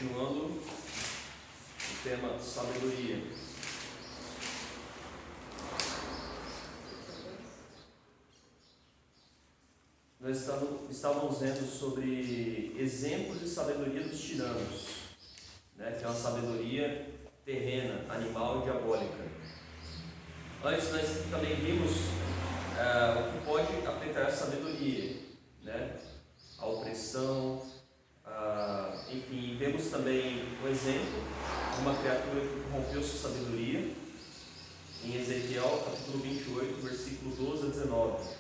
continuando o tema sabedoria. Nós estávamos vendo sobre exemplos de sabedoria dos tiranos, né? Que é uma sabedoria terrena, animal e diabólica. Antes nós também vimos o que pode afetar a sabedoria, né? A opressão, enfim, vemos também um exemplo de uma criatura que corrompeu sua sabedoria em Ezequiel capítulo 28, versículo 12 a 19.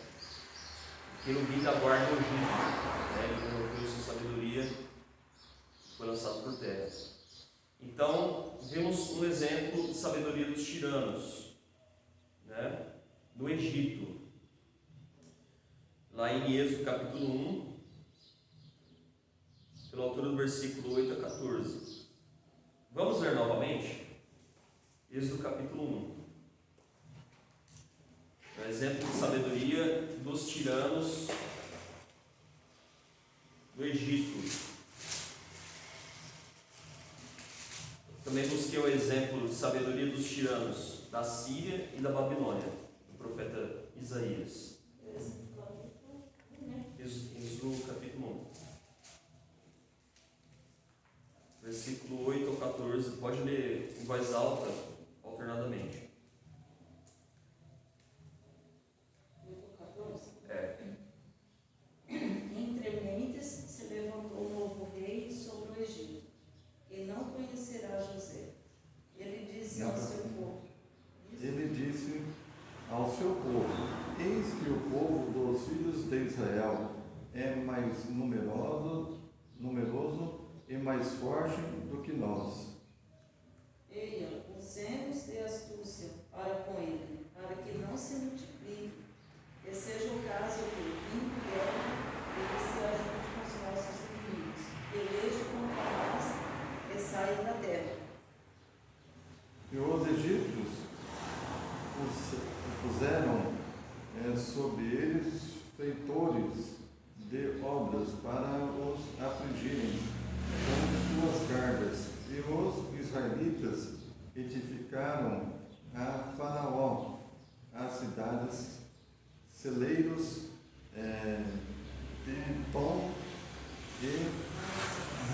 Que no guia da guarda do Egito, né? Ele corrompeu sua sabedoria e foi lançado por terra. Então, vemos um exemplo de sabedoria dos tiranos, né? No Egito, lá em Êxodo capítulo 1, pela altura do versículo 8 a 14. Vamos ler novamente? Êxodo capítulo 1. Um exemplo de sabedoria dos tiranos do Egito. Também busquei o exemplo de sabedoria dos tiranos da Síria e da Babilônia, do profeta Isaías. Êxodo capítulo 1. Versículo 8 ao 14. Pode ler em voz alta, alternadamente. Entre mentes se levantou um novo rei sobre o Egito, e não conhecerá José. Ele disse ao seu povo: Eis que o povo dos filhos de Israel é mais numeroso e mais forte do que nós. Eia, usemos de astúcia para com ele, para que não se multiplique, e seja o caso de vir guerra, ele se ajunte com os nossos inimigos, peleje contra nós e saia da terra. E os egípcios puseram sobre eles feitores de obras para os afligirem com suas cargas. E os israelitas edificaram a Faraó as cidades, celeiros de pão e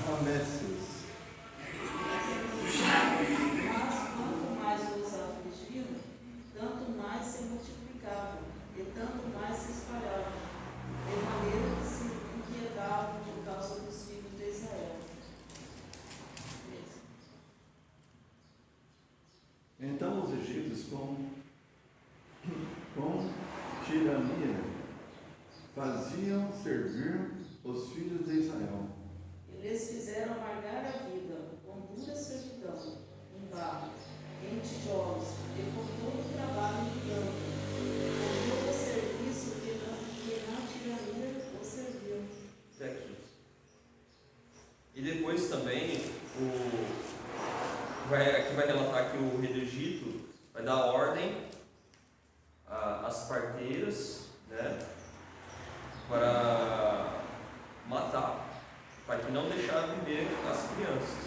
Ramesses. Mas quanto mais os afligiram, tanto mais se multiplicavam, e tanto mais se espalhavam, de maneira que se inquietavam por causa dos filhos de Israel. Então os egípcios, com tirania, faziam servir os filhos de Israel. Eles fizeram amargar a vida com dura servidão, em barro, em tijolos, e com todo o trabalho do campo, com todo o serviço que na tirania o serviu. Até aqui. E depois também, aqui vai relatar que o rei do Egito vai dar ordem às parteiras, né, para matar, para que não deixar viver as crianças,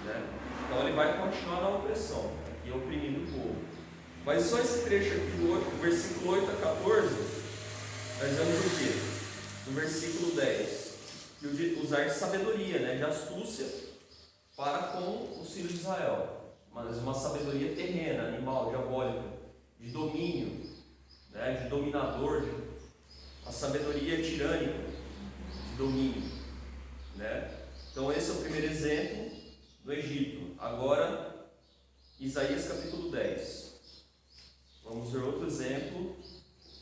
né? Então ele vai continuar na opressão, aqui oprimindo o povo. Mas só esse trecho aqui do versículo 8 a 14, nós vemos o quê? No versículo 10, que o de usar de sabedoria, né, de astúcia para com os filhos de Israel, mas uma sabedoria terrena, animal, diabólica, de domínio, né, de dominador, a sabedoria tirânica, de domínio, né? Então esse é o primeiro exemplo do Egito. Agora, Isaías capítulo 10. Vamos ver outro exemplo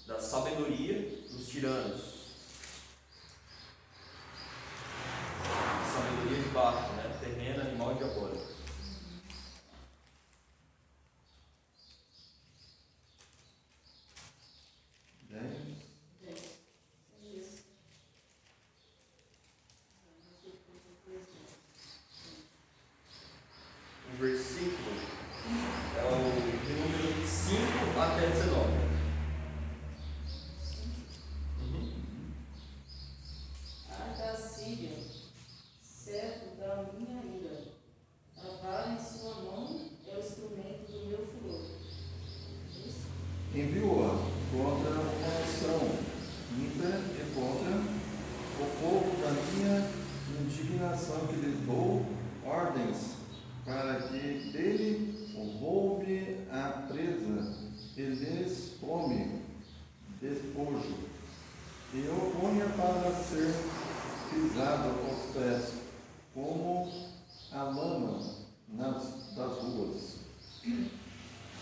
da sabedoria dos tiranos. Sabedoria de baixo, né? Terrena, animal e diabólico. O versículo é o de número 5 até 19. enviou-a contra uma nação ímpia e contra o povo da minha indignação, que lhes dou ordens para que dele roube a presa e lhes tome despojo, e o ponha para ser pisado aos pés, como a lama das ruas.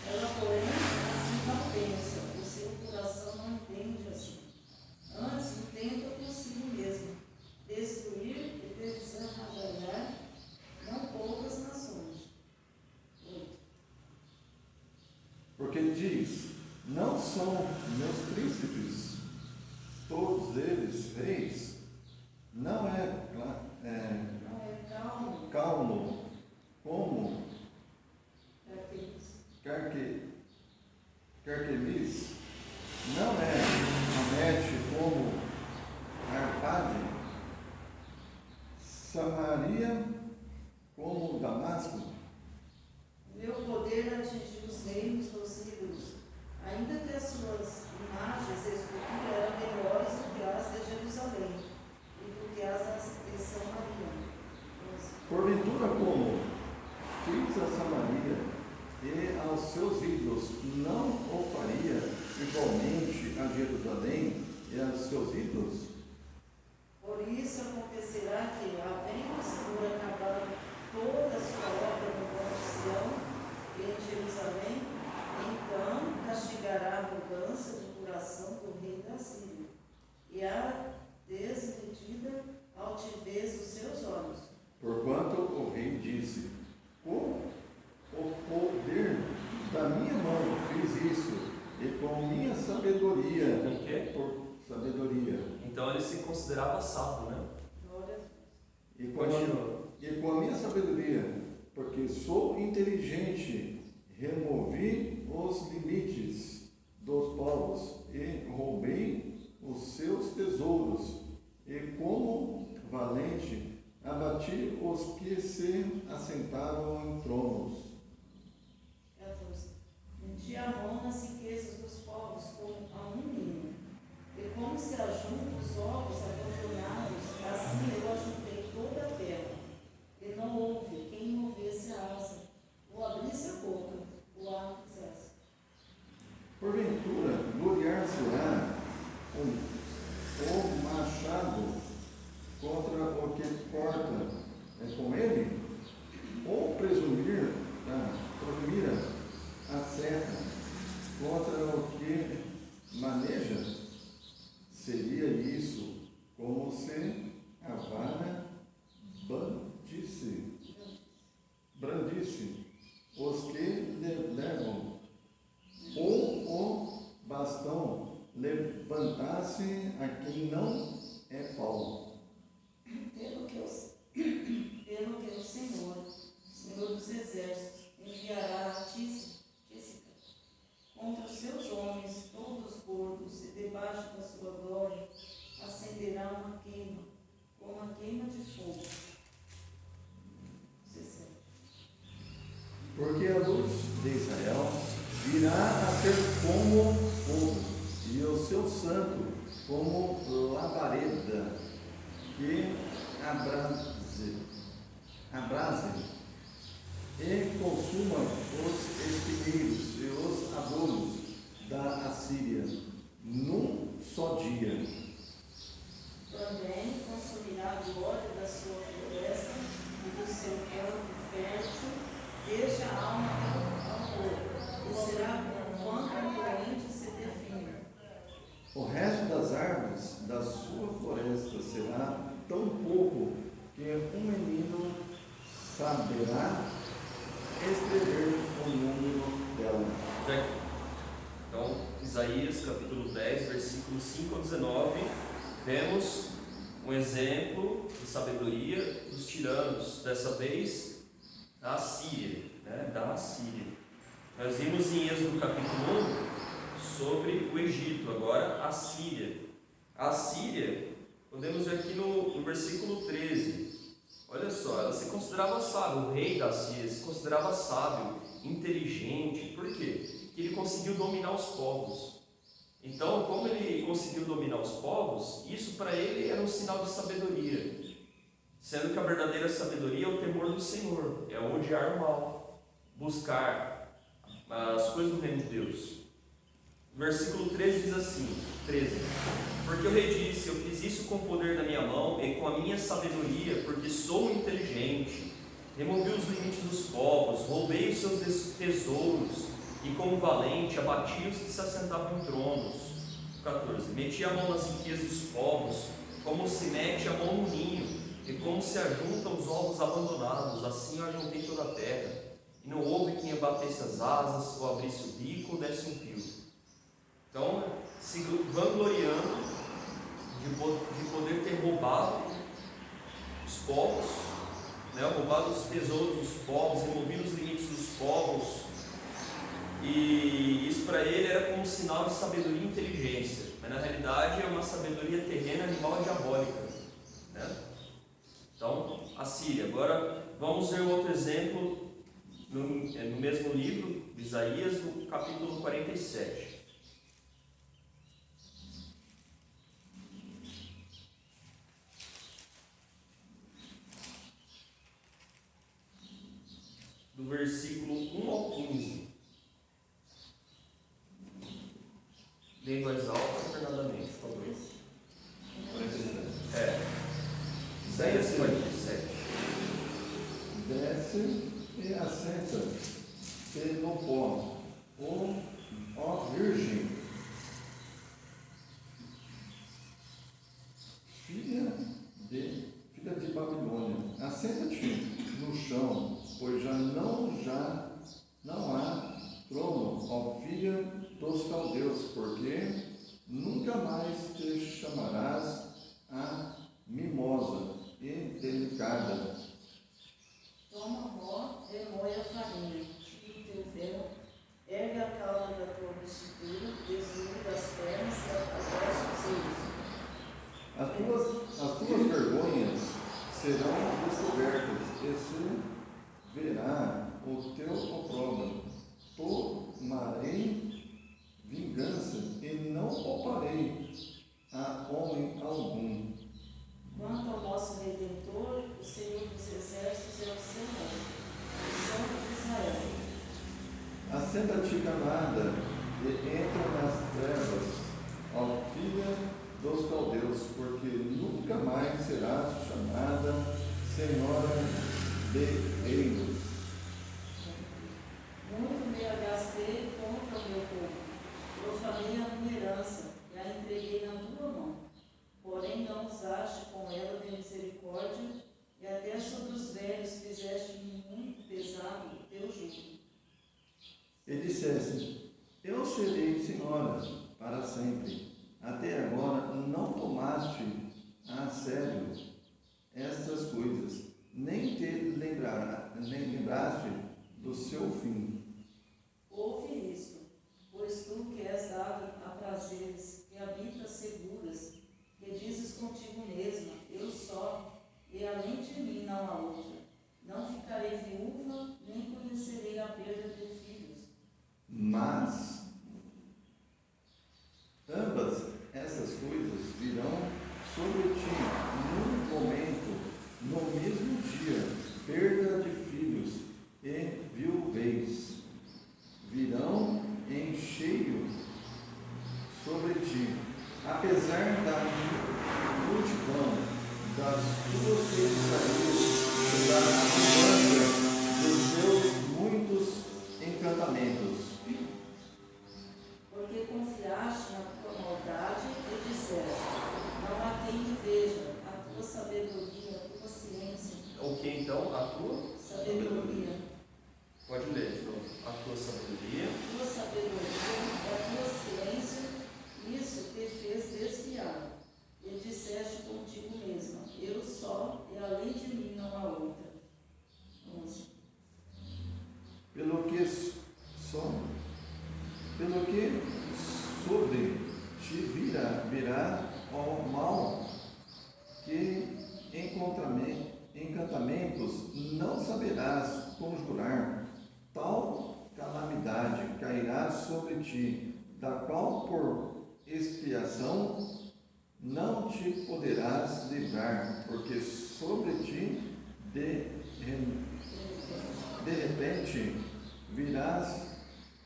Ela, porém, assim não pensa, o seu coração não entende assim. Antes o tenta consigo mesmo, destruir e desarraigar não poucas nações. 8. Porque diz: não são meus príncipes, todos eles reis? Não é Não é calmo, calmo como aqueles. Carquemis? Não é Amete como Arpade? Samaria como Damasco? Meu poder atingiu os reinos dos ídolos, ainda que as suas imagens e esculturas eram melhores do que as de Jerusalém e do que as de Samaria. 11. Porventura, como fiz a Samaria e aos seus ídolos, não o faria igualmente a Jerusalém e aos seus ídolos? Por isso acontecerá que, havendo o Senhor acabado toda a sua obra no Monte Sião e em Jerusalém, então castigará a arrogância do coração do rei da Síria e a desmedida altivez dos seus olhos. Porquanto o rei disse: com o poder da minha mão fiz isso, e com minha sabedoria, Com o quê? por sabedoria, Então ele se considerava sábio, né? Glória a Deus. e com a minha sabedoria, porque sou inteligente, removi os limites dos povos e roubei os seus tesouros, e como valente abati os que se assentavam em tronos. 14. Medi a mão nas riquezas dos povos como a um ninho, e como se ajuntam os ovos abandonados, assim eu ajuntei toda a terra, e não houve quem movesse a asa, ou abrisse a boca, ou a quisesse. Porventura, gloriar-se-á o machado contra o que corta com ele? Ou presumir a seta contra o que maneja? Seria isso como se a vara brandisse os que levam, ou o bastão levantasse a quem não é pau. Pelo que o Senhor dos Exércitos, enviará a Tísica contra os seus homens, todos gordos, e debaixo da sua glória acenderá uma queima, como a queima de fogo. 17. Porque a luz de Israel virá a ser como fogo, e o seu santo como labareda que abrase e consuma os espinheiros e os abrolhos da Assíria num só dia. Também consumirá a glória da sua floresta e do seu campo fértil, desde a alma ao corpo, e será quanto a corrente se define. O resto das árvores da sua floresta será tão pouco que um menino saberá escrever o número dela. Então, Isaías capítulo 10, versículos 5 a 19, vemos um exemplo de sabedoria dos tiranos, dessa vez da Assíria, né? Da Assíria. Nós vimos em Êxodo capítulo 1 sobre o Egito, agora a Síria. A Síria, podemos ver aqui no versículo 13. Olha só, ela se considerava sábio, o rei da Síria se considerava sábio, inteligente. Por quê? que ele conseguiu dominar os povos. Então, como ele conseguiu dominar os povos, isso para ele era um sinal de sabedoria, sendo que a verdadeira sabedoria é o temor do Senhor, é odiar o mal, buscar as coisas do reino de Deus. Versículo 13 diz assim, 13: Porque o rei disse, eu fiz isso com o poder da minha mão e com a minha sabedoria, porque sou inteligente. Removi os limites dos povos, roubei os seus tesouros, e como valente abati os que se assentavam em tronos. 14: Meti a mão nas riquezas dos povos, como se mete a mão no ninho, e como se ajuntam os ovos abandonados, assim eu ajuntei toda a terra. E não houve quem abatesse as asas, ou abrisse o bico, ou desse um pio. Então, se vangloriando de poder ter roubado os povos, roubado os tesouros dos povos, removido os limites dos povos, e isso para ele era como um sinal de sabedoria e inteligência, mas na realidade é uma sabedoria terrena, animal e diabólica, né? Então, a Síria. Agora vamos ver outro exemplo no mesmo livro, Isaías, no capítulo 47. Do versículo 1 ao 15. Leia mais alto alternadamente, por favor. 47. Isaías 47. Desce e assenta-se no pó, ó Virgem, filha de Babilônia, assenta-te no chão, pois já não há trono, ó filha dos caldeus, porque nunca mais te chamarás a mimosa e delicada. Toma mó, remoe a farinha, tira o teu véu, ergue a cauda da tua vestidura, desnuda as pernas e atravessa os seios. As tuas vergonhas serão descobertas, e se verá o teu opróbrio. Tomarei vingança e não pouparei a homem algum. Quanto ao nosso Redentor, o Senhor dos Exércitos é o seu nome, o Santo de Israel. Assenta-te, camada, e entra nas trevas, ó filha dos caldeus, porque nunca mais serás chamada Senhora de reinos. Muito me agastei contra o meu povo, profanei a minha herança e a entreguei na tua mão. Porém não usaste com ela de misericórdia, e até sobre os velhos fizeste muito pesado o teu jugo. E disseste, eu serei senhora para sempre. Até agora não tomaste a sério estas coisas, nem lembraste do seu fim. Ouve isto, pois tu que és dado a prazeres, que habitas seguras, que dizes contigo mesma, eu só, e além de mim não há outra. Não ficarei viúva, nem conhecerei a perda de filhos. Mas ambas essas coisas virão sobre ti num momento, no mesmo dia, perda de filhos e viuvez virão em cheio sobre ti, apesar da multidão das tuas feitiçarias e da abundância dos seus muitos encantamentos. Porque confiaste na tua maldade e disseste, não há quem me veja, a tua sabedoria, a tua ciência. O que então? A tua Sabedoria. Pode ler de novo. A tua sabedoria. A tua sabedoria, a tua ciência, isso te fez desviar. E disseste contigo mesma, eu só, e além de mim não há outra. da qual por expiação não te poderás livrar, porque sobre ti de repente virás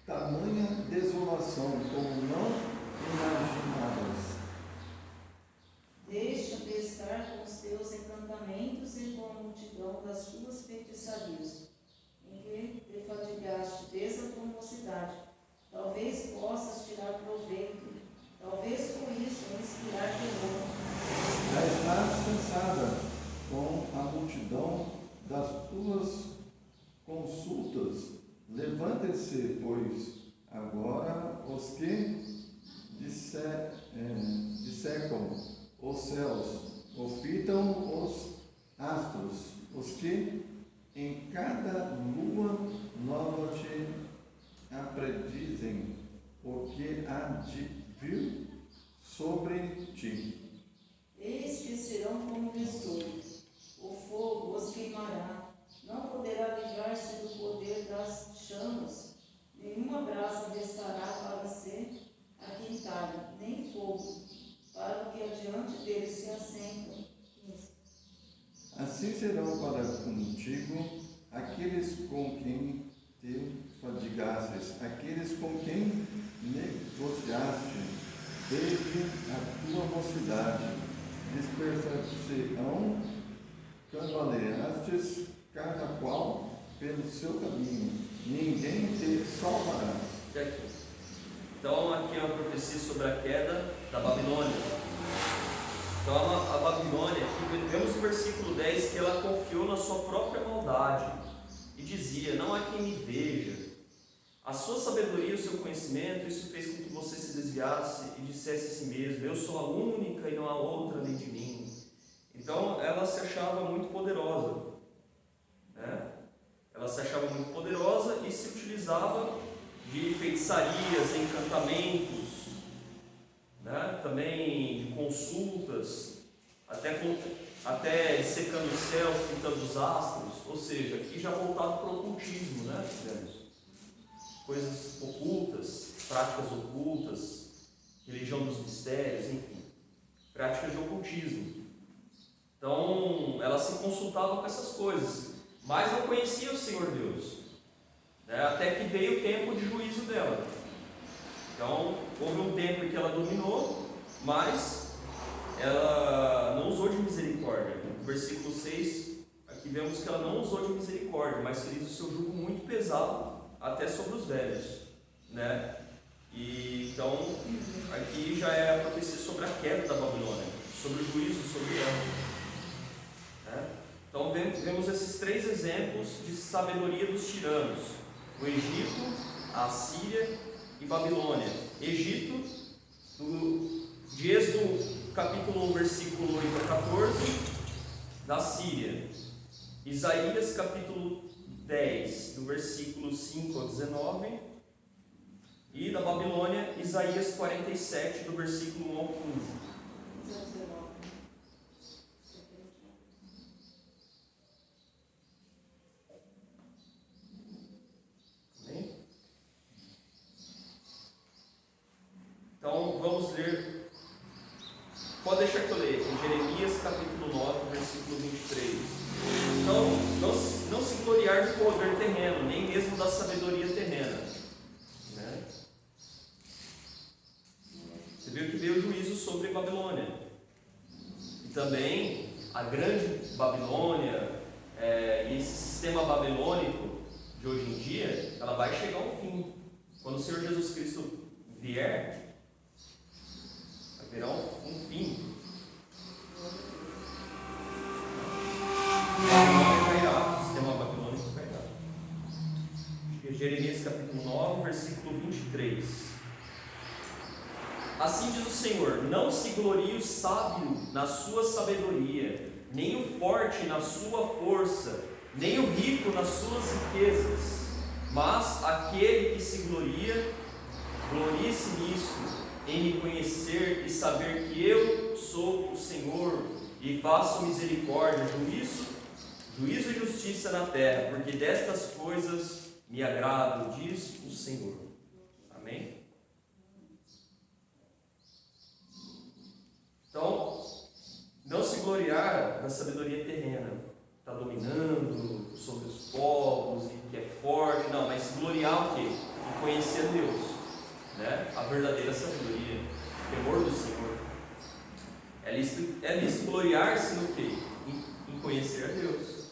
tamanha desolação como não imaginavas. Deixa de estar com os teus encantamentos e com a multidão das tuas feitiçarias, em que te fadigaste desde a tua mocidade. Talvez possas tirar proveito, talvez com isso inspirar temor. Já estás cansada com a multidão das tuas consultas. Levante-se, pois, agora os que dissecam os céus, ou fitam os astros, os que em cada lua nova te apredizem o que há de vir sobre ti. Eis que serão como bestouros, o fogo os queimará, não poderá livrar-se do poder das chamas, nenhuma brasa restará para ser aquentada, nem fogo, para que adiante deles se assentam. Assim serão para contigo aqueles com quem te fadigastes, aqueles com quem negociaste desde a tua mocidade. Dispersar-se-ão, cambaleastes, cada qual pelo seu caminho, ninguém te salvará. Então, aqui é uma profecia sobre a queda da Babilônia. Então, a Babilônia, aqui vemos no versículo 10 que ela confiou na sua própria maldade e dizia: não há quem me veja. A sua sabedoria e o seu conhecimento, isso fez com que você se desviasse e dissesse a si mesmo: eu sou a única e não há outra além de mim. Então, ela se achava muito poderosa, né? Ela se achava muito poderosa e se utilizava de feitiçarias, encantamentos, né? Também de consultas, até secando os céus, pintando os astros, ou seja, aqui já voltado para o ocultismo, né? Coisas ocultas, práticas ocultas, religião dos mistérios, enfim, práticas de ocultismo. Então, ela se consultava com essas coisas, mas não conhecia o Senhor Deus, né? Até que veio o tempo de juízo dela. Então, houve um tempo em que ela dominou, mas ela não usou de misericórdia. No versículo 6, aqui vemos que ela não usou de misericórdia, mas fez o seu jugo muito pesado, até sobre os velhos, né? E então, aqui já é a profecia sobre a queda da Babilônia, sobre o juízo sobre ela, né? Então, vemos esses três exemplos de sabedoria dos tiranos: o Egito, a Assíria e Babilônia. Egito, de Êxodo capítulo 1, versículo 8 a 14, da Síria. Isaías capítulo 10, do versículo 5 ao 19, e da Babilônia, Isaías 47, do versículo 1 ao 15. Amém? Então, vamos ler, pode deixar que eu leia, em Jeremias capítulo 9, versículo 23. Então, não se gloriar do poder terreno, nem mesmo da sabedoria terrena, né? Você viu que veio o juízo sobre Babilônia, e também a grande Babilônia, e esse sistema babilônico de hoje em dia, ela vai chegar ao fim. Quando o Senhor Jesus Cristo vier, haverá um fim. O sistema babilônico cairá. Jeremias capítulo 9, versículo 23. Assim diz o Senhor: não se glorie o sábio na sua sabedoria, nem o forte na sua força, nem o rico nas suas riquezas, mas aquele que se gloria, glorie-se nisso, em me conhecer e saber que eu sou o Senhor, e faço misericórdia, juízo e justiça na terra, porque destas coisas me agrado, diz o Senhor. Amém? na sabedoria terrena, está dominando sobre os povos e que é forte, não, mas se gloriar o quê? Em conhecer a Deus, né? A verdadeira sabedoria, o temor do Senhor. É lícito gloriar-se no quê? Em conhecer a Deus.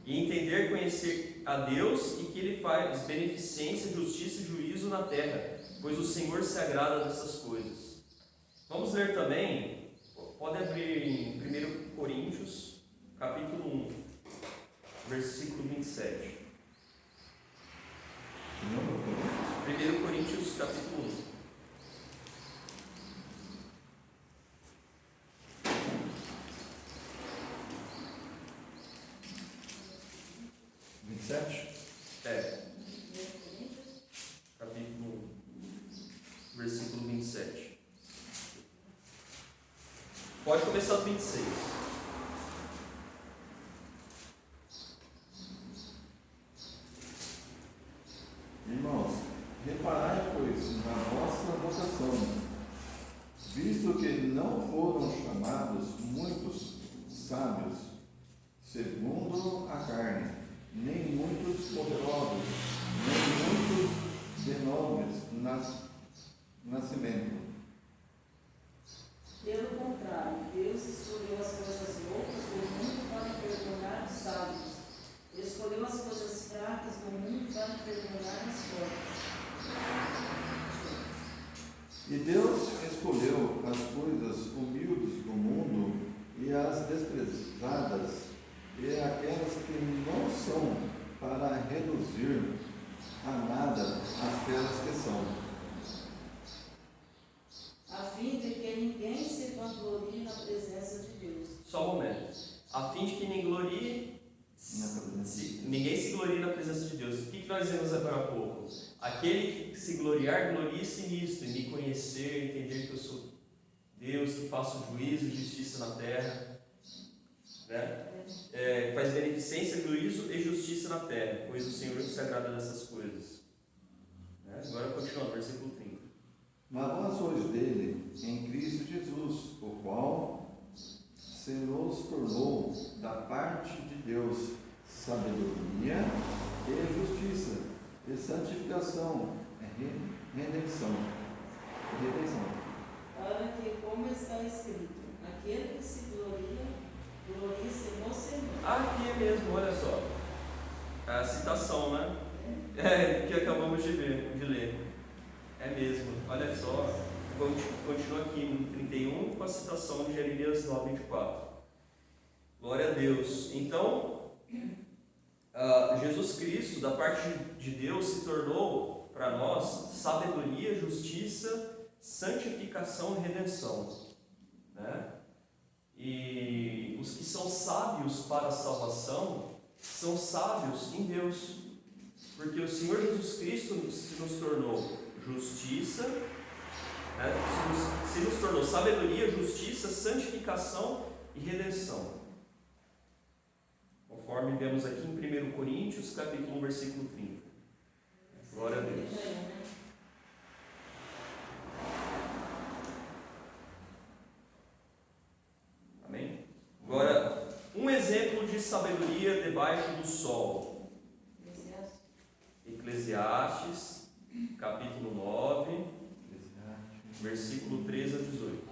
E entender, conhecer a Deus e que Ele faz beneficência, justiça e juízo na terra, pois o Senhor se agrada dessas coisas. Vamos ler também, pode abrir em 1 Coríntios, capítulo 1, versículo 27. 1 Coríntios, capítulo 1. 27? Capítulo 1, versículo 27. Pode começar do 26. Irmãos, reparai, pois, na vossa vocação, visto que não foram chamados muitos sábios, segundo a carne, nem muitos poderosos, nem muitos de nobres nascimento. Pelo contrário, Deus escolheu as coisas loucas do mundo para envergonhar os sábios. Escolheu as coisas fracas do mundo para envergonhar as fortes. E Deus escolheu as coisas humildes do mundo e as desprezadas e aquelas que não são, para reduzir a nada aquelas que são, A fim de que ninguém se vanglorie na presença de Deus. Só um momento. A fim de que ninguém se glorie na presença de Deus. O que nós vimos agora há pouco? Aquele que se gloriar, glorie-se nisto, em me conhecer, entender que eu sou Deus, que faço juízo e justiça na terra, né? Faz beneficência, juízo e justiça na terra, pois o Senhor se agrada dessas coisas. Né? Agora continuando, versículo 30. Mas vós sois dele, em Cristo Jesus, o qual se nos tornou da parte de Deus sabedoria e justiça, e santificação, redenção. Para que, como está escrito, aquele que se gloria, glorie-se no Senhor. Aqui mesmo, olha só. A citação, né? Que acabamos de ler. É mesmo, olha só. Continua aqui no 31 com a citação de Jeremias 9:24. Glória a Deus. Então, Jesus Cristo, da parte de Deus, se tornou para nós sabedoria, justiça, santificação e redenção, né? E os que são sábios para a salvação são sábios em Deus, porque o Senhor Jesus Cristo se nos tornou justiça, né? se nos tornou sabedoria, justiça, santificação e redenção, conforme vemos aqui em 1 Coríntios, capítulo 1, versículo 30. Glória a Deus. Amém? Agora, um exemplo de sabedoria debaixo do sol. Eclesiastes, capítulo 9, versículo 13 a 18.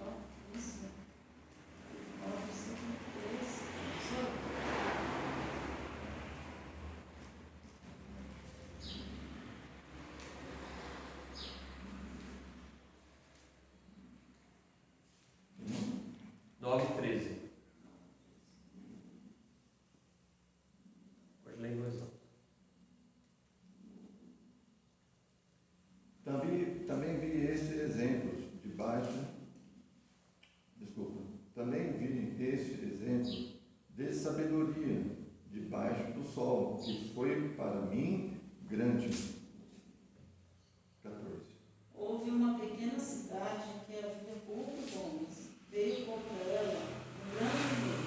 Também vi estes exemplos de sabedoria debaixo do sol, que foi para mim grande. 14. Houve uma pequena cidade que havia poucos homens. Veio contra ela um grande rei,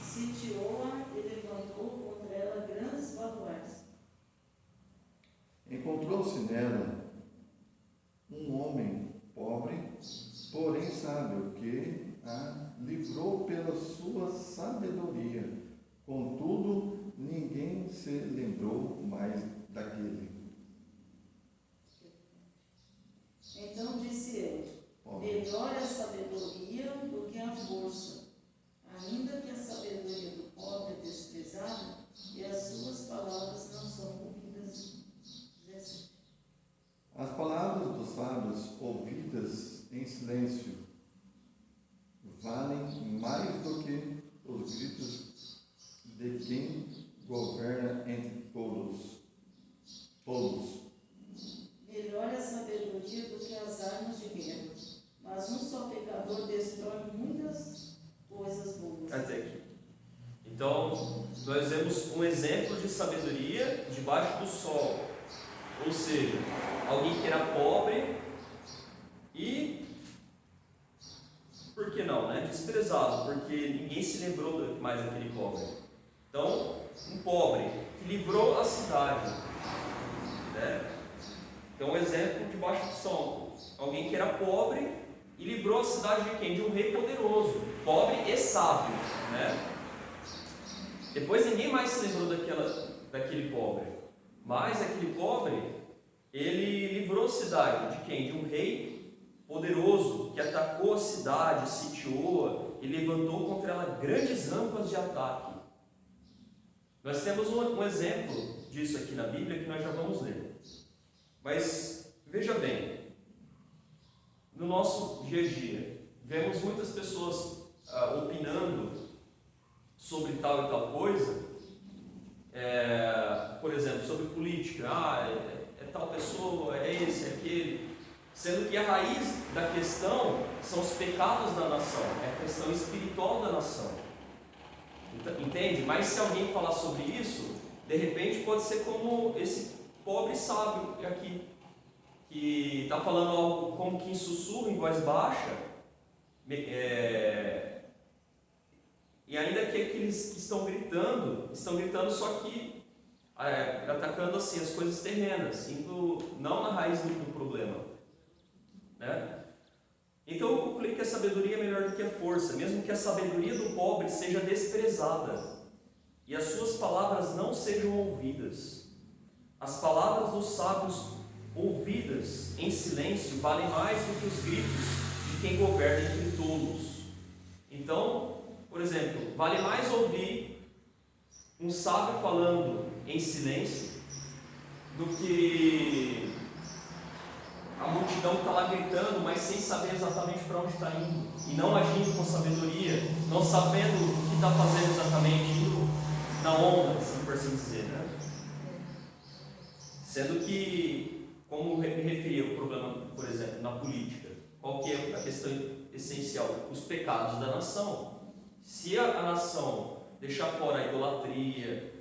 sitiou-a e levantou contra ela grandes baluartes. Encontrou-se nela um homem pobre, porém sábio, que a livrou pela sua sabedoria. Contudo, ninguém se lembrou mais daquele. Então disse eu: melhor é a sabedoria do que a força, ainda que a sabedoria do pobre é desprezada e as suas palavras não são ouvidas. 17. As palavras dos sábios ouvidas em silêncio valem mais do que os gritos de quem governa entre tolos. Melhor é a sabedoria do que as armas de guerra, mas um só pecador destrói muitas coisas boas. Até aqui. Então, nós vemos um exemplo de sabedoria debaixo do sol. Ou seja, alguém que era pobre e, por que não, né? Desprezado, porque ninguém se lembrou mais daquele pobre. Então, um pobre que livrou a cidade, né? Então, um exemplo debaixo do sol. Alguém que era pobre e livrou a cidade de quem? De um rei poderoso, pobre e sábio, né? Depois ninguém mais se lembrou daquele pobre, mas aquele pobre, ele livrou a cidade de quem? De um rei poderoso que atacou a cidade, sitiou e levantou contra ela grandes rampas de ataque. Nós temos um exemplo disso aqui na Bíblia que nós já vamos ler. Mas veja bem, no nosso dia a dia, vemos muitas pessoas opinando sobre tal e tal coisa, por exemplo, sobre política, é tal pessoa, é esse, é aquele, sendo que a raiz da questão são os pecados da nação, é a questão espiritual da nação, entende? Mas se alguém falar sobre isso, de repente pode ser como esse pobre sábio aqui, que está falando algo como que em sussurro, em voz baixa, e ainda que aqueles que estão gritando só que atacando assim as coisas terrenas, indo não na raiz do problema, né? Então eu concluí que a sabedoria é melhor do que a força, mesmo que a sabedoria do pobre seja desprezada e as suas palavras não sejam ouvidas. As palavras dos sábios ouvidas em silêncio valem mais do que os gritos de quem governa entre tolos. Então, por exemplo, vale mais ouvir um sábio falando em silêncio do que a multidão que está lá gritando, mas sem saber exatamente para onde está indo, e não agindo com sabedoria, não sabendo o que está fazendo exatamente, indo na onda, assim por assim dizer, né? Sendo que, como me referi ao problema, por exemplo, na política, qual que é a questão essencial? Os pecados da nação. Se a nação deixar fora a idolatria,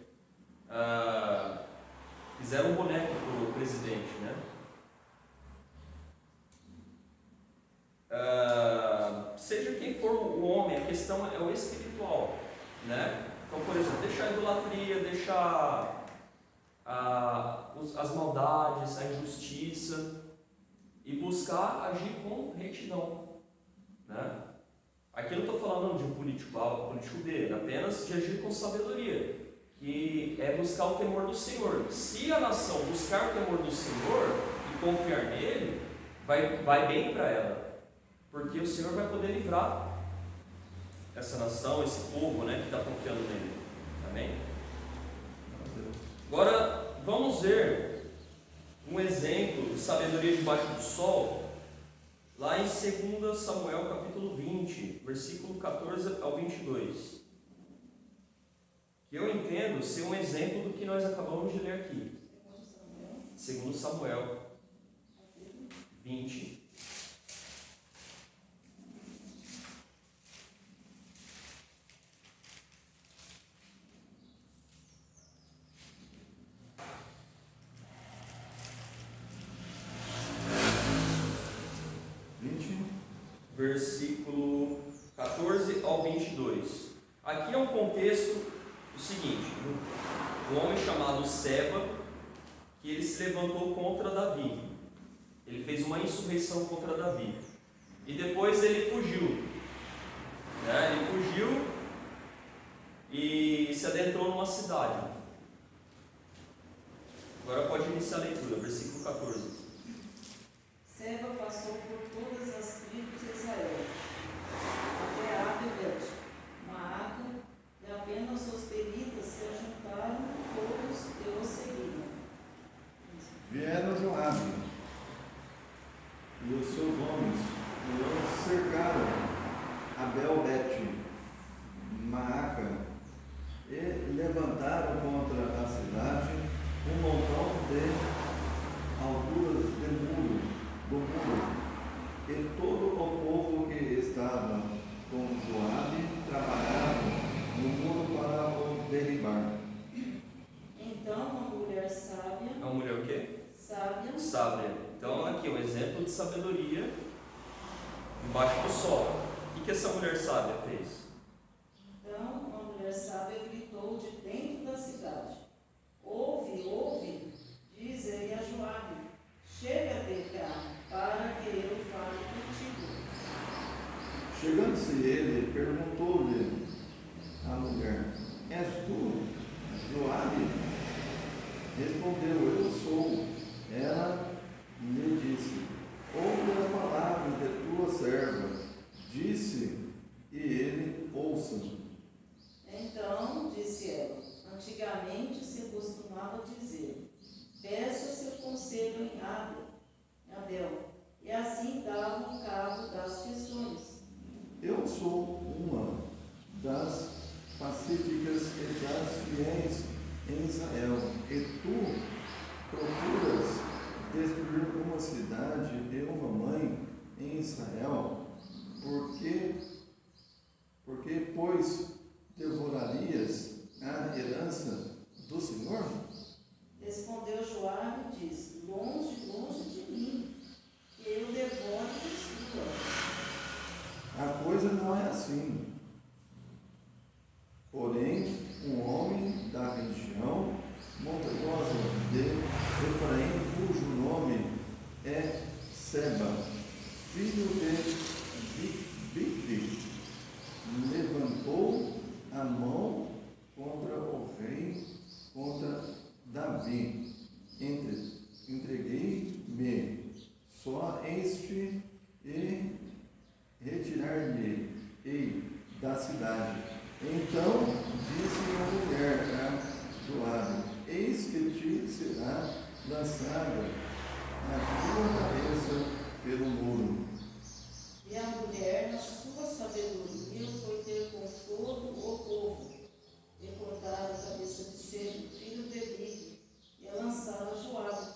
fizeram um boneco para o presidente, né? Seja quem for o homem, a questão é o espiritual, né? Então, por exemplo, deixar a idolatria, deixar as maldades, a injustiça e buscar agir com retidão, né? Aqui eu não estou falando de um político A ou político B, apenas de agir com sabedoria, que é buscar o temor do Senhor. Se a nação buscar o temor do Senhor e confiar nele, vai bem para ela, porque o Senhor vai poder livrar essa nação, esse povo, né, que está confiando nele. Amém? Agora, vamos ver um exemplo de sabedoria debaixo do sol, lá em 2 Samuel capítulo 20, versículo 14 ao 22. Que eu entendo ser um exemplo do que nós acabamos de ler aqui. 2 Samuel 20. Versículo 14 ao 22. Aqui é um contexto o seguinte: um homem chamado Seba, que ele se levantou contra Davi. Ele fez uma insurreição contra Davi. E depois ele fugiu. né? Ele fugiu e se adentrou numa cidade. Agora pode iniciar a leitura, versículo 14. Seba passou por todas as tribos de Israel, até Abel-Bet, Maaca, e apenas os belitas se ajuntaram todos e o seguiram. Vieram Joabe e os seus homens e cercaram Abel-Bet, Maaca, e levantaram contra a cidade um montão de alturas do muro, e todo o povo que estava com Joabe trabalhava no muro para o derribar. Então uma mulher sábia, É uma mulher o quê? Sábia. Então aqui um exemplo de sabedoria embaixo do sol. O que essa mulher sábia fez? Então uma mulher sábia gritou de dentro da cidade: Ouve, diz-lhe a Joabe, chega-te cá, para que eu fale contigo. Chegando-se ele, perguntou-lhe a mulher: És tu, Joabe? Respondeu: Eu sou. Ela lhe disse: Ouve as palavras de tua serva. Disse, e ele: Ouça. Então disse ela: Antigamente se costumava dizer: Peço seu conselho em Abel, e assim davam cabo das questões. Eu sou uma das pacíficas e das fiéis em Israel, e tu procuras destruir uma cidade e uma mãe em Israel, porque pois devorarias a herança do Senhor? Respondeu Joabe e disse: Longe de mim, que eu devore e destrua. A coisa não é assim. Porém, um homem da região montanhosa de Efraim, cujo nome é Seba, filho de Bicri, levantou a mão contra o rei, contra Davi. Entreguei-me só este e retirar-me-ei da cidade. Então disse a mulher a Joabe: Eis que te será lançada a tua cabeça pelo muro. E a mulher, na sua sabedoria, foi ter com todo o povo, e cortar a cabeça de Seba, filho de Bicri, e a lançar a Joabe.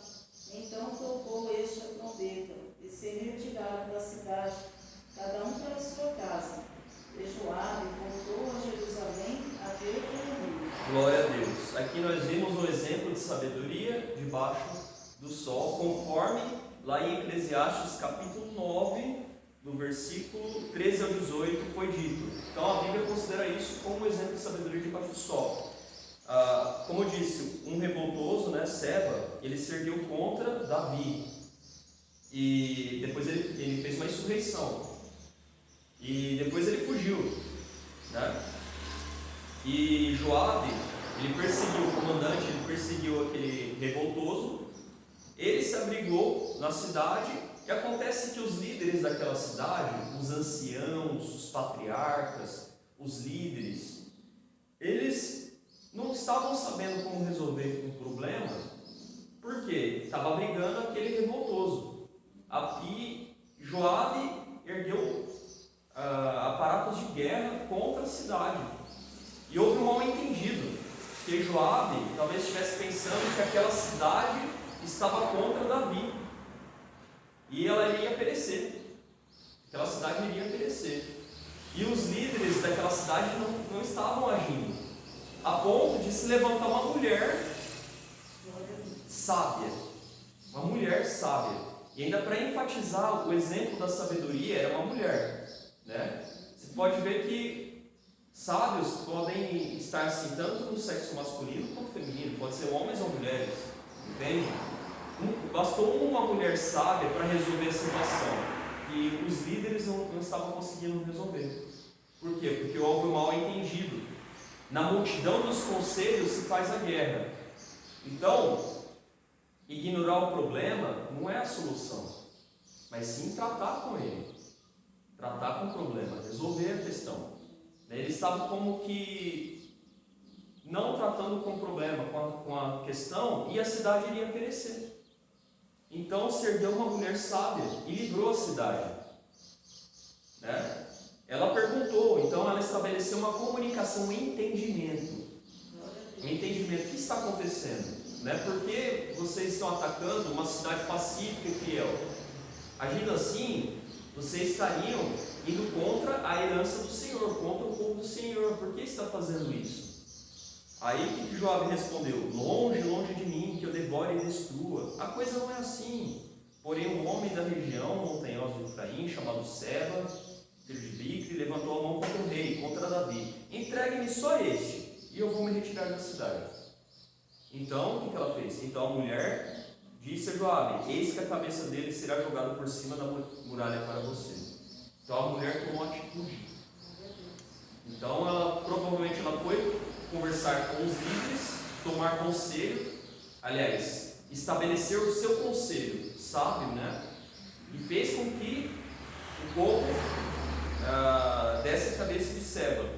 Então tocou este a trombeta, e se retiraram da cidade, cada um para a sua casa. E Joabe voltou a Jerusalém a ver o muro. Glória a Deus. Aqui nós vimos um exemplo de sabedoria debaixo do sol, conforme lá em Eclesiastes capítulo 9, do versículo 13 ao 18 foi dito. Então a Bíblia considera isso como um exemplo de sabedoria debaixo do sol. Como eu disse, um revoltoso, né, Seba, ele se ergueu contra Davi. E depois ele fez uma insurreição. E depois ele fugiu, né? E Joabe, ele perseguiu o comandante, ele perseguiu aquele revoltoso. Ele se abrigou na cidade. E acontece que os líderes daquela cidade, os anciãos, os patriarcas, os líderes, eles não estavam sabendo como resolver o problema, porque estava brigando aquele revoltoso. E Joabe ergueu aparatos de guerra contra a cidade. E houve um mal-entendido, que Joabe talvez estivesse pensando que aquela cidade estava contra Davi. E ela iria perecer. Aquela cidade iria perecer. E os líderes daquela cidade não estavam agindo, a ponto de se levantar uma mulher sábia. Uma mulher sábia. E ainda para enfatizar o exemplo da sabedoria, era uma mulher, né? Você pode ver que sábios podem estar assim, tanto no sexo masculino quanto feminino. Pode ser homens ou mulheres. Entende? Bastou uma mulher sábia para resolver a situação que os líderes não estavam conseguindo resolver. Por quê? Porque houve um mal entendido. Na multidão dos conselhos se faz a guerra. Então, ignorar o problema não é a solução, mas sim tratar com ele. Tratar com o problema, resolver a questão. Eles estavam como que não tratando com o problema, com a questão, e a cidade iria perecer. Então se ergueu uma mulher sábia e livrou a cidade. Né? Ela perguntou, então ela estabeleceu uma comunicação, um entendimento. Um entendimento, o que está acontecendo? Né? Por que vocês estão atacando uma cidade pacífica e fiel? Agindo assim, vocês estariam indo contra a herança do Senhor, contra o povo do Senhor. Por que está fazendo isso? Aí o que Joabe respondeu? Longe, longe de mim, que eu devore e destrua. A coisa não é assim. Porém, um homem da região montanhosa de Efraim, chamado Seba, filho de Bicre, levantou a mão contra o rei, contra Davi. Entregue-me só este, e eu vou me retirar da cidade. Então, o que ela fez? Então a mulher disse a Joabe: eis que a cabeça dele será jogada por cima da muralha para você. Então a mulher tomou atitude. Então ela provavelmente ela foi conversar com os líderes, tomar conselho, aliás, estabelecer o seu conselho sábio, né? E fez com que o povo desse a cabeça de Seba,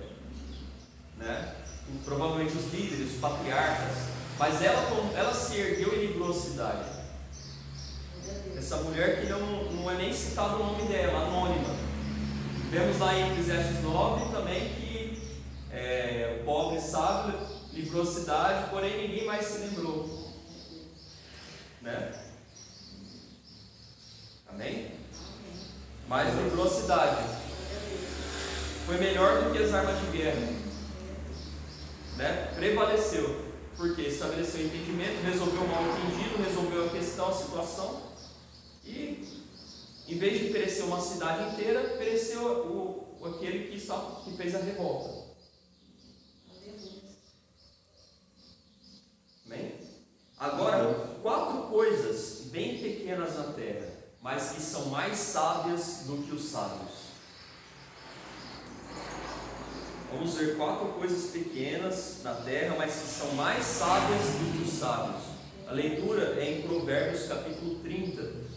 né? Provavelmente os líderes, os patriarcas, mas ela se ergueu e livrou a cidade. Essa mulher que não é nem citado o nome dela, anônima. Vemos lá em Eclesiastes 9 também que o pobre sábio livrou a cidade, porém ninguém mais se lembrou. Né? Amém? Mas livrou a cidade. Foi melhor do que as armas de guerra. Né? Prevaleceu. Porque estabeleceu entendimento, resolveu o mal entendido, resolveu a questão, a situação. E em vez de perecer uma cidade inteira, pereceu aquele que fez a revolta. Amém? Agora, 4 coisas bem pequenas na terra, mas que são mais sábias do que os sábios. Vamos ver 4 coisas pequenas na terra, mas que são mais sábias do que os sábios. A leitura é em Provérbios capítulo 30.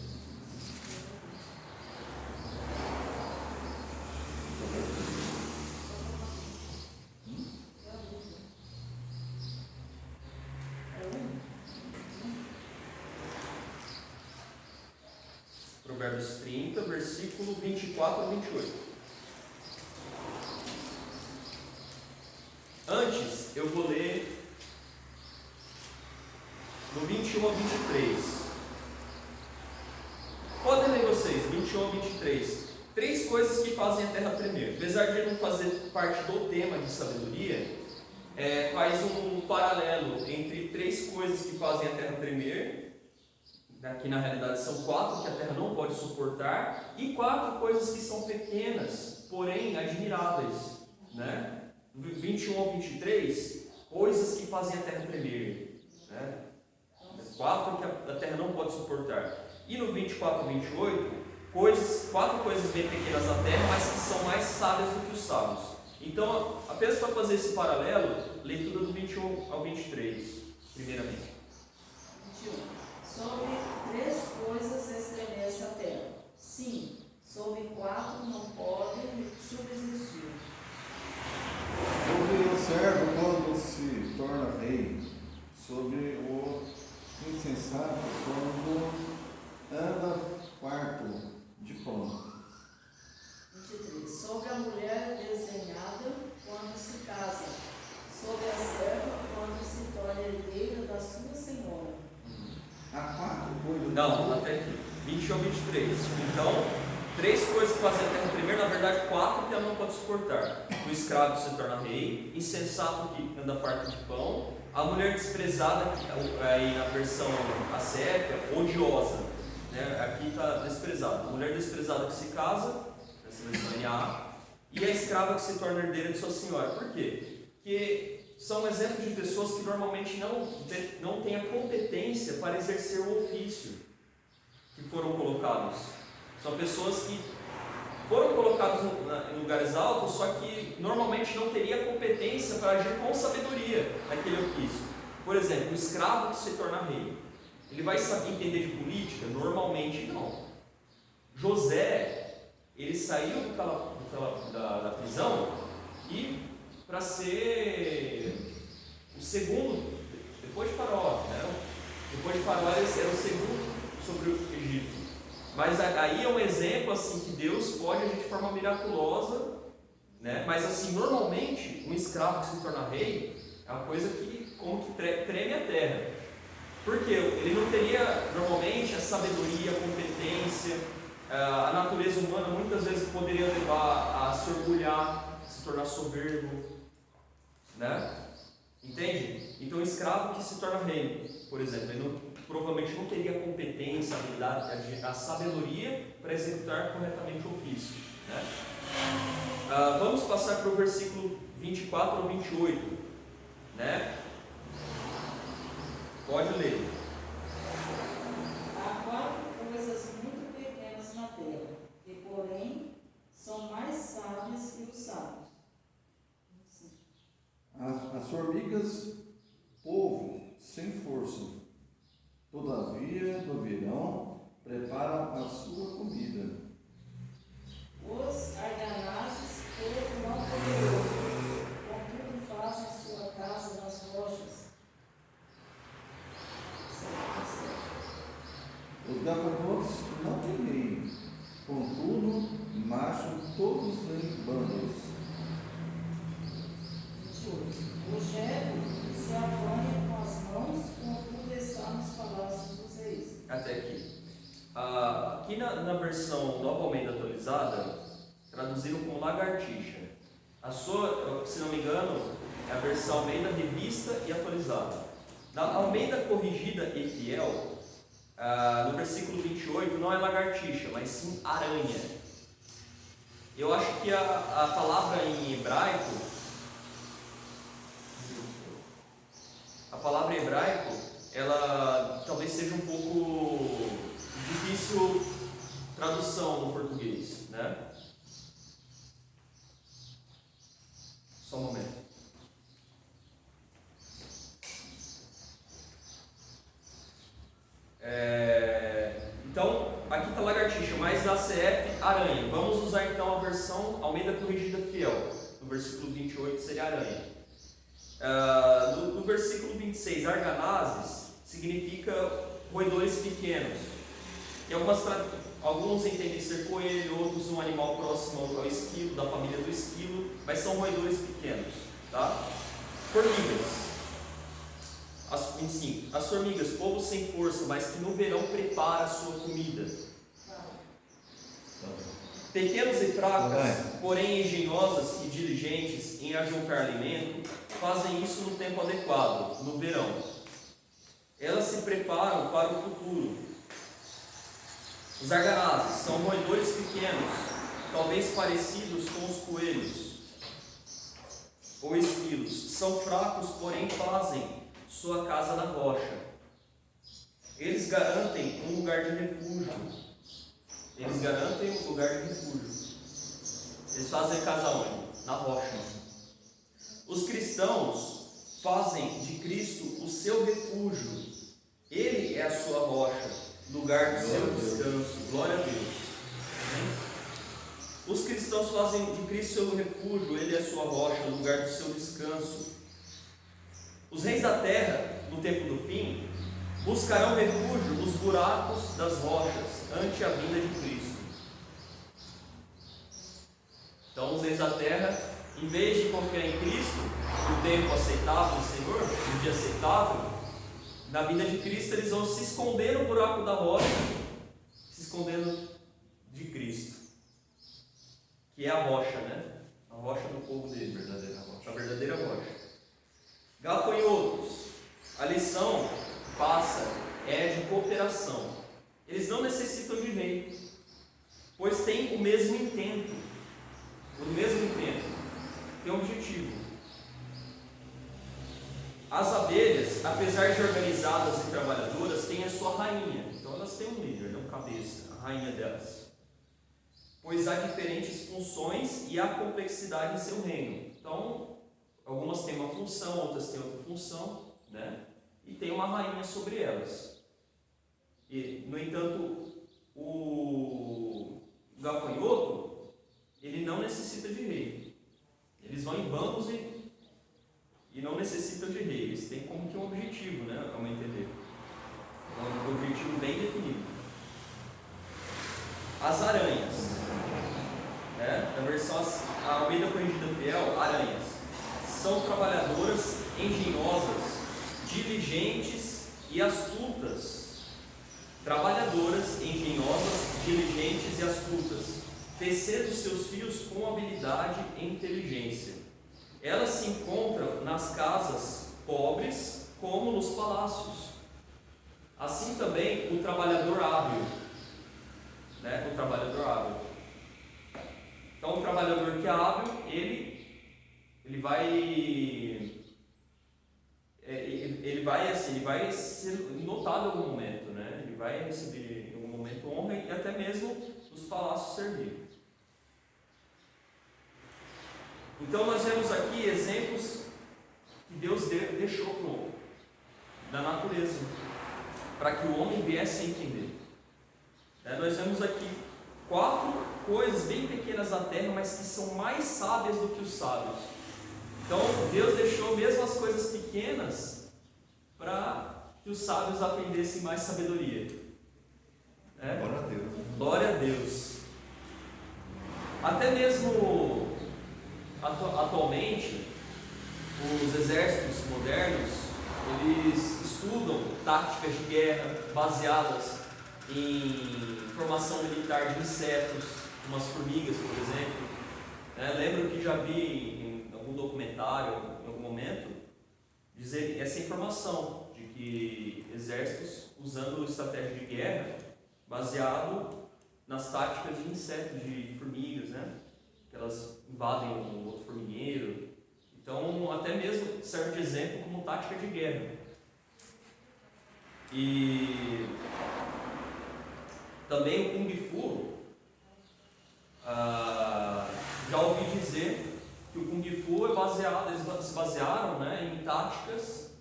Provérbios 30, versículo 24 a 28. Antes, eu vou ler no 21 a 23. Podem ler vocês, 21 a 23. 3 coisas que fazem a terra tremer. Apesar de não fazer parte do tema de sabedoria, faz um paralelo entre 3 coisas que fazem a terra tremer. Aqui na realidade são 4 que a terra não pode suportar, e 4 coisas que são pequenas, porém admiráveis, né? 21 ao 23, coisas que fazem a terra tremer, né? 4 que a terra não pode suportar. E no 24 ao 28, 4 coisas bem pequenas na terra, mas que são mais sábias do que os sábios. Então, apenas para fazer esse paralelo, leitura do 21 ao 23, primeiramente. 21. Sobre 3 coisas estremece a terra. Sim, sobre 4 não podem subsistir. Sobre o servo quando se torna rei, sobre o insensato quando anda farto de pão. 23. Sobre a mulher desdenhada quando se casa, sobre a serva quando se torna herdeira da sua senhora. Há 4 coisas. Não, até aqui, 20 ao 23. Então, 3 coisas que fazem a terra tremer, na verdade 4 que ela não pode suportar. O escravo se torna rei, insensato que anda farto de pão, a mulher desprezada, aí na versão acéfia, odiosa, né? Aqui está desprezada. A mulher desprezada que se casa, nessa versão NA, e a escrava que se torna herdeira de sua senhora. Por quê? Porque são exemplos de pessoas que normalmente não têm a competência para exercer o ofício que foram colocados. São pessoas que foram colocados em lugares altos, só que normalmente não teria competência para agir com sabedoria naquele ofício. Por exemplo, o escravo que se torna rei, ele vai saber entender de política? Normalmente não. José, ele saiu da prisão e para ser o segundo, depois de Faraó, né? Depois de Faraó ele era o segundo sobre o Egito. Mas aí é um exemplo assim que Deus pode agir de forma miraculosa, né? Mas assim, normalmente um escravo que se torna rei é uma coisa que como que treme a terra. Porque ele não teria normalmente a sabedoria, a competência, a natureza humana muitas vezes poderia levar a se orgulhar, se tornar soberbo, né? Entende? Então, um escravo que se torna rei, por exemplo, ele provavelmente não teria a competência, a habilidade, a sabedoria para executar corretamente o ofício, né? Vamos passar para o versículo 24 ao 28, né? Pode ler. Há 4 coisas muito pequenas na terra, que porém são mais sábias que os sábios. As formigas, povo sem força, todavia no verão preparam a sua comida. Os arganazes, povo não poderoso, contudo fazem a sua casa nas rochas. Os gafanhotos não têm ninho, contudo marcham todos em bandos. O gelo se apanha com as mãos, contudo está nos palácios dos reis. Até aqui. Aqui na versão Nova Almeida atualizada, traduziram como lagartixa. A sua, se não me engano, é a versão Almeida revista e atualizada. Na Almeida corrigida e fiel, no versículo 28, não é lagartixa, mas sim aranha. Eu acho que a palavra em hebraico, ela talvez seja um pouco difícil tradução no português, né? Só um momento. Então, aqui está lagartixa, mas na CF, aranha. Vamos usar então a versão Almeida corrigida fiel. No versículo 28 seria aranha. No versículo 26, arganazes significa roedores pequenos. E alguns entendem ser coelho, outros um animal próximo ao esquilo, da família do esquilo, mas são roedores pequenos, tá? Formigas. 25. As formigas, povo sem força, mas que no verão prepara a sua comida. Pequenos e fracas, porém engenhosas e diligentes em ajuntar alimento, fazem isso no tempo adequado, no verão. Elas se preparam para o futuro. Os arganazes são roedores pequenos, talvez parecidos com os coelhos ou esquilos. São fracos, porém fazem sua casa na rocha. Eles garantem um lugar de refúgio. Eles fazem casa onde? Na rocha. Os cristãos fazem de Cristo o seu refúgio. Ele é a sua rocha, lugar do seu descanso. Glória a Deus. Os cristãos fazem de Cristo seu refúgio. Ele é a sua rocha, lugar do seu descanso. Os reis da terra, no tempo do fim, buscarão refúgio nos buracos das rochas, ante a vinda de Cristo. Então, os reis da terra, em vez de confiar em Cristo, no tempo aceitável do Senhor, no dia aceitável, na vinda de Cristo, eles vão se esconder no buraco da rocha, se escondendo de Cristo, que é a rocha, né? A rocha do povo dele, a verdadeira rocha. Gafanhotos, a lição passa é de cooperação. Eles não necessitam de rei, pois têm o mesmo intento. Tem um objetivo. As abelhas, apesar de organizadas e trabalhadoras, têm a sua rainha. Então elas têm um líder, não cabeça, a rainha delas. pois há diferentes funções e há complexidade em seu reino. Então, algumas têm uma função, outras têm outra função, né? E tem uma rainha sobre elas. E, no entanto, o gafanhoto, ele não necessita de rei. Eles vão em bandos e não necessitam de rei. Eles têm como que um objetivo, né? Ao meu entender. Um objetivo bem definido. As aranhas, né? Na versão a Almeida Corrigida Fiel, aranhas são trabalhadoras, engenhosas, diligentes e astutas. Trabalhadoras, engenhosas, diligentes e astutas, tecendo seus fios com habilidade e inteligência. Elas se encontram nas casas pobres como nos palácios. Assim também o trabalhador hábil, né? O trabalhador hábil. Então o trabalhador que é hábil, ele vai ser notado em algum momento, né? Ele vai receber em algum momento honra e até mesmo nos palácios servir. Então nós vemos aqui exemplos que Deus deixou da natureza, para que o homem viesse a entender. Nós vemos aqui 4 coisas bem pequenas da terra, mas que são mais sábias do que os sábios. Então Deus deixou mesmo as coisas pequenas para que os sábios aprendessem mais sabedoria. Glória a Deus. Glória a Deus. Até mesmo atualmente, os exércitos modernos, eles estudam táticas de guerra baseadas em formação militar de insetos, como as formigas, por exemplo. Lembro que já vi em algum documentário, em algum momento, dizer essa informação de que exércitos usando estratégia de guerra baseado nas táticas de insetos, de formigas, né? Que elas invadem um outro formigueiro. Então, até mesmo serve de exemplo como tática de guerra. E também o Kung Fu, já ouvi dizer que o Kung Fu eles se basearam, né, em táticas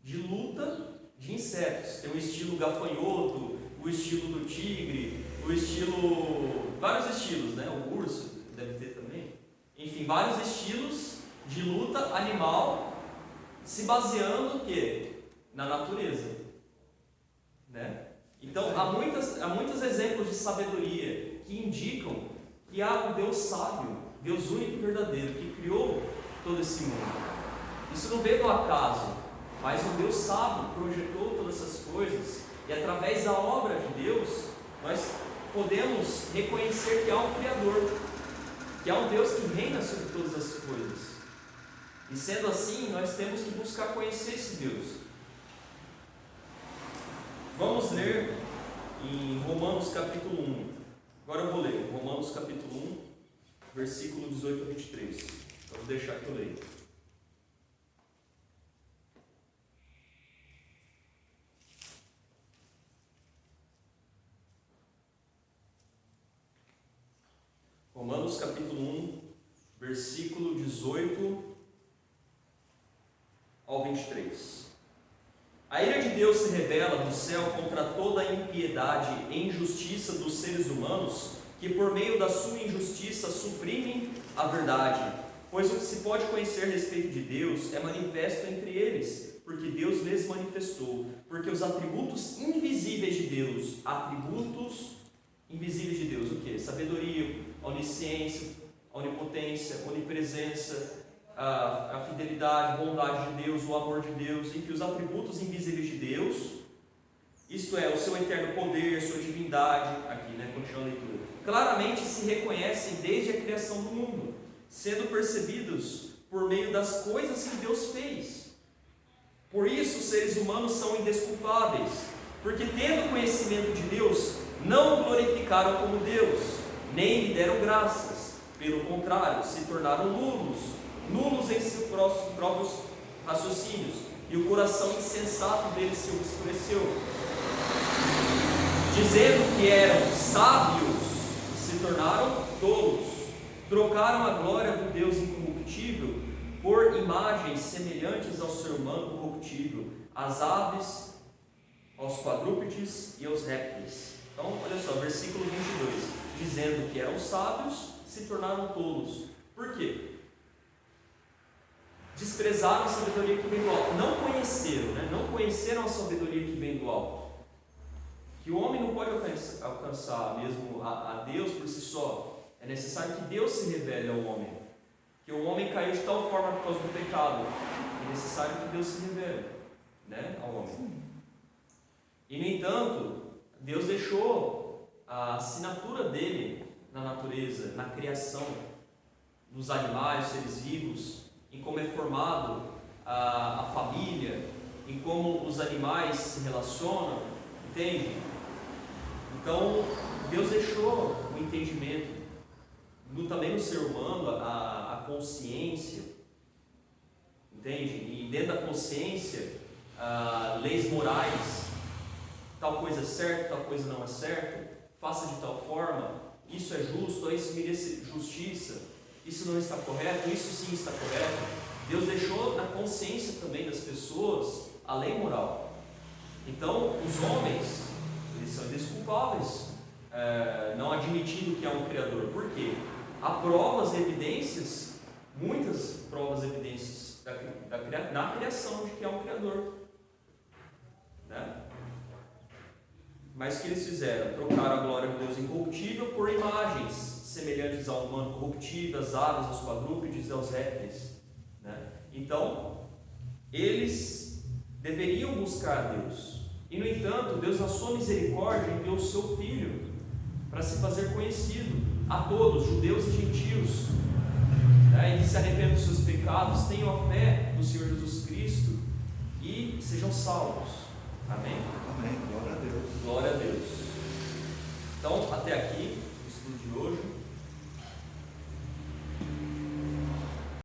de luta de insetos. Tem o estilo gafanhoto, o estilo do tigre, vários estilos, né? O urso deve ter também. Enfim, vários estilos de luta animal, se baseando no quê? Na natureza, né? Então há muitos exemplos de sabedoria que indicam que há um Deus sábio, Deus único e verdadeiro, que criou todo esse mundo. Isso não veio do acaso, mas um Deus sábio projetou todas essas coisas, e através da obra de Deus nós podemos reconhecer que há um Criador, que há um Deus que reina sobre todas as coisas. E sendo assim, nós temos que buscar conhecer esse Deus. Vamos ler em Romanos capítulo 1. Agora eu vou ler Romanos capítulo 1, versículo 18 a 23. Vamos deixar que eu leio. Romanos capítulo 1, versículo 18 ao 23. A ira de Deus se revela do céu contra toda a impiedade e injustiça dos seres humanos, que por meio da sua injustiça suprimem a verdade. Pois o que se pode conhecer a respeito de Deus é manifesto entre eles, porque Deus lhes manifestou. Porque os atributos invisíveis de Deus, o que? Sabedoria, onisciência, onipotência, onipresença, a fidelidade, a bondade de Deus, o amor de Deus, enfim, os atributos invisíveis de Deus, isto é, o seu eterno poder, sua divindade, aqui, né, continua a leitura, claramente se reconhecem desde a criação do mundo, sendo percebidos por meio das coisas que Deus fez. Por isso os seres humanos são indesculpáveis, porque tendo conhecimento de Deus, não o glorificaram como Deus, nem lhe deram graças, pelo contrário, se tornaram nulos em seus próprios raciocínios, e o coração insensato deles se obscureceu. Dizendo que eram sábios, se tornaram tolos, trocaram a glória do Deus incorruptível por imagens semelhantes ao ser humano corruptível, às aves, aos quadrúpedes e aos répteis. Então, olha só, versículo 22, dizendo que eram sábios, se tornaram tolos. Por quê? Desprezaram a sabedoria que vem do alto, não conheceram, não conheceram a sabedoria que vem do alto. Que o homem não pode alcançar mesmo a Deus por si só. É necessário que Deus se revele ao homem. Que o homem caiu de tal forma por causa do pecado. É necessário que Deus se revele, ao homem. E no entanto, Deus deixou a assinatura dele na natureza, na criação dos animais, seres vivos, em como é formado a família, em como os animais se relacionam, entende? Então, Deus deixou o entendimento, também no ser humano, a consciência, entende? E dentro da consciência, leis morais, tal coisa é certo, tal coisa não é certo, faça de tal forma, isso é justo, isso merece justiça, isso não está correto, isso sim está correto. Deus deixou na consciência também das pessoas a lei moral. Então, os homens, eles são indesculpáveis, não admitindo que há um Criador. Por quê? Há provas, evidências, muitas provas, evidências na criação de que há um Criador. Mas o que eles fizeram? Trocaram a glória de Deus incorruptível por imagens semelhantes ao humano corruptível, às aves, aos quadrúpedes e aos répteis. Então, eles deveriam buscar Deus. E, no entanto, Deus, na sua misericórdia, enviou o seu Filho para se fazer conhecido a todos, judeus e gentios, e que se arrependam dos seus pecados, tenham a fé no Senhor Jesus Cristo e sejam salvos. Amém? Amém.